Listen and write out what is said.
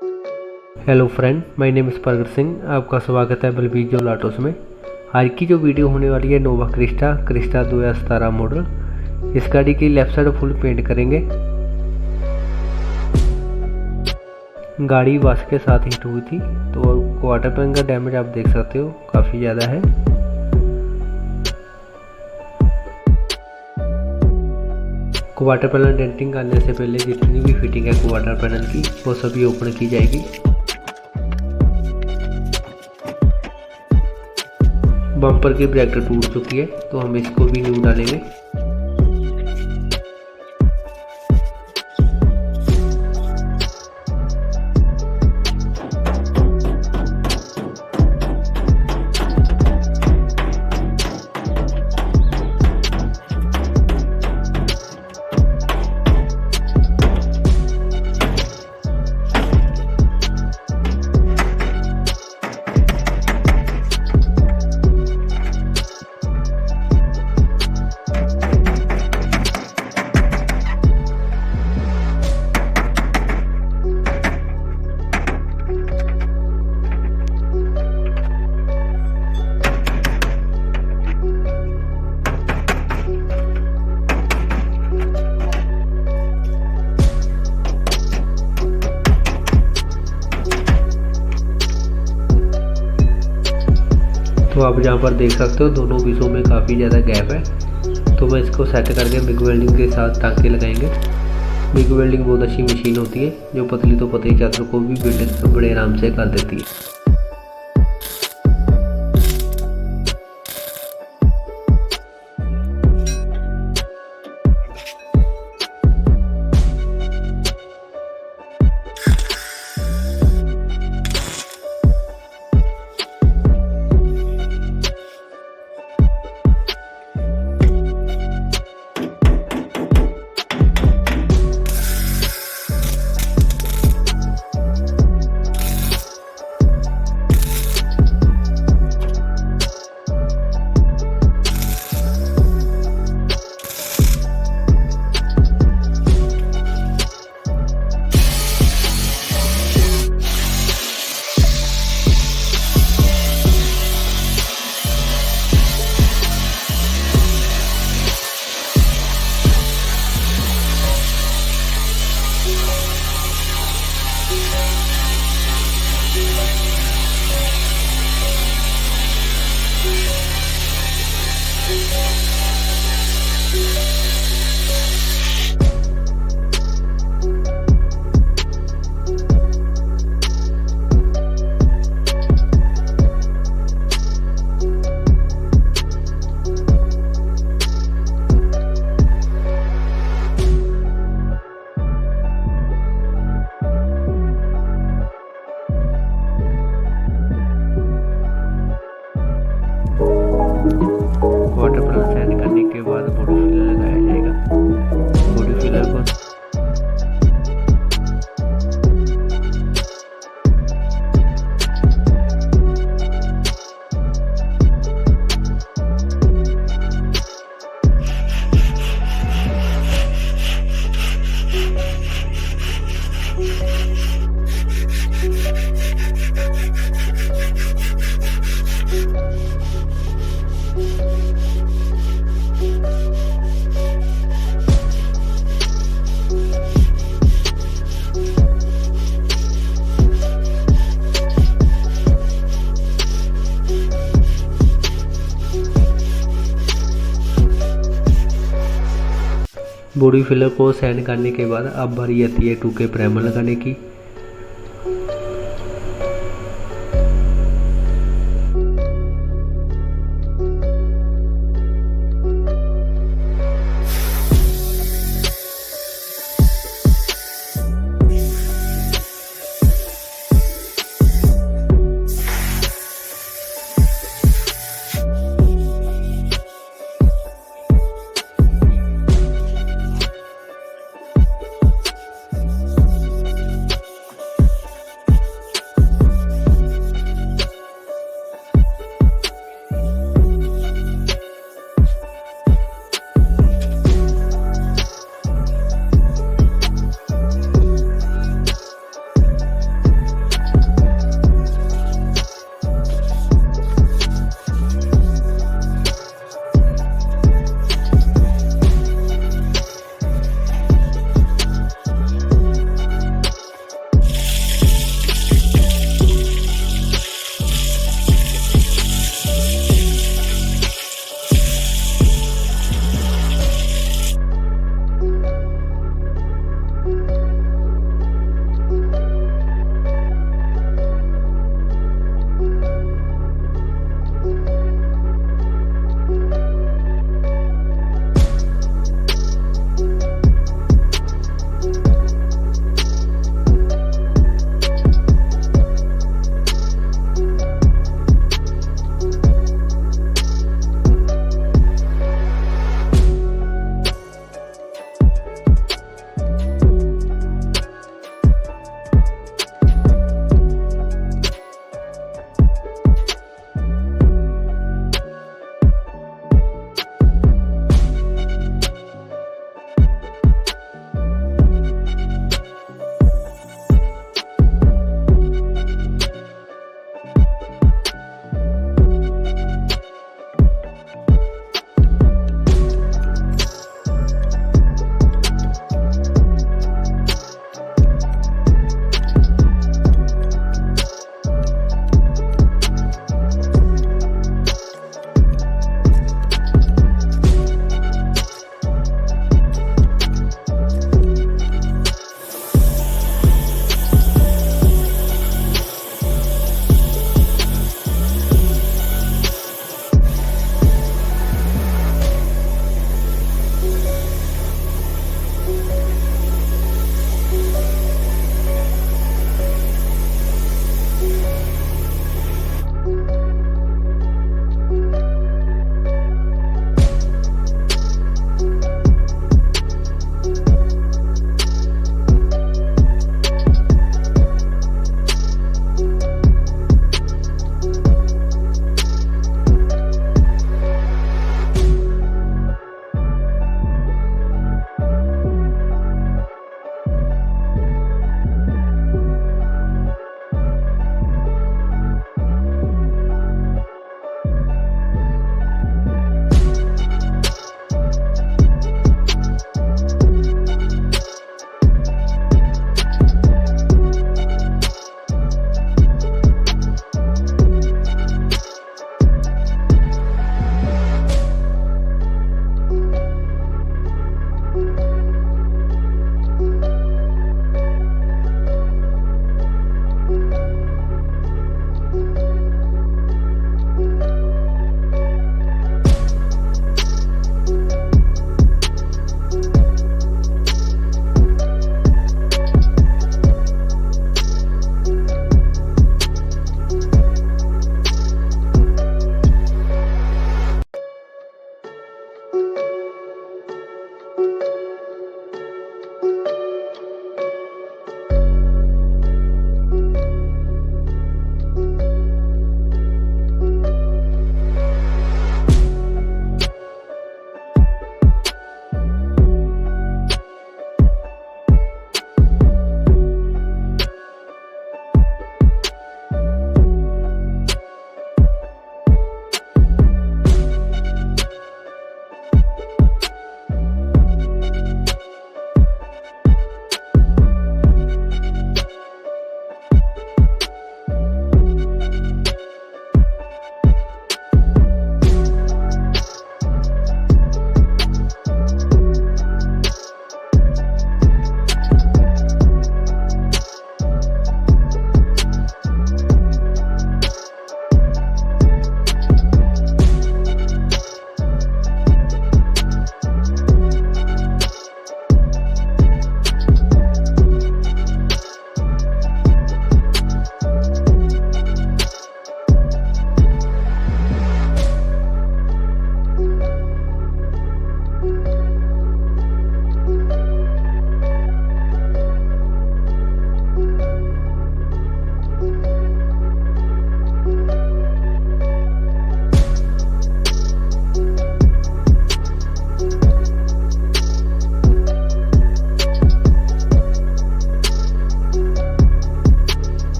Hello friend, my name is प्रगट सिंह। आपका स्वागत है बलवीर जोहल ऑटोस में। आज की जो वीडियो होने वाली है इनोवा क्रिस्टा 2017 मॉडल। इस गाड़ी की लेफ्ट साइड फुल पेंट करेंगे। गाड़ी वाश के साथ हिट हुई थी, तो क्वार्टर पैनल का डैमेज आप देख सकते हो, काफ़ी ज़्यादा है। क्वार्टर पैनल डेंटिंग करने से पहले जितनी भी फिटिंग है क्वार्टर पैनल की, वो सभी ओपन की जाएगी। बम्पर की ब्रैकेट टूट चुकी है, तो हम इसको भी न्यू डालेंगे। तो आप यहाँ पर देख सकते हो दोनों पीसों में काफ़ी ज़्यादा गैप है। तो मैं इसको सेट करके बिग वेल्डिंग के साथ टाँके लगाएंगे। बिग वेल्डिंग बहुत अच्छी मशीन होती है, जो पतली तो पतली चादर को भी बिल्ड बड़े आराम से कर देती है। वाटर प्रूफ साइन करने के बाद बॉडी फिलर लगाया जाएगा। बॉडी फिलर को बॉडी फिलर को सैंड करने के बाद अब बारी आती है टूके प्राइमर लगाने की।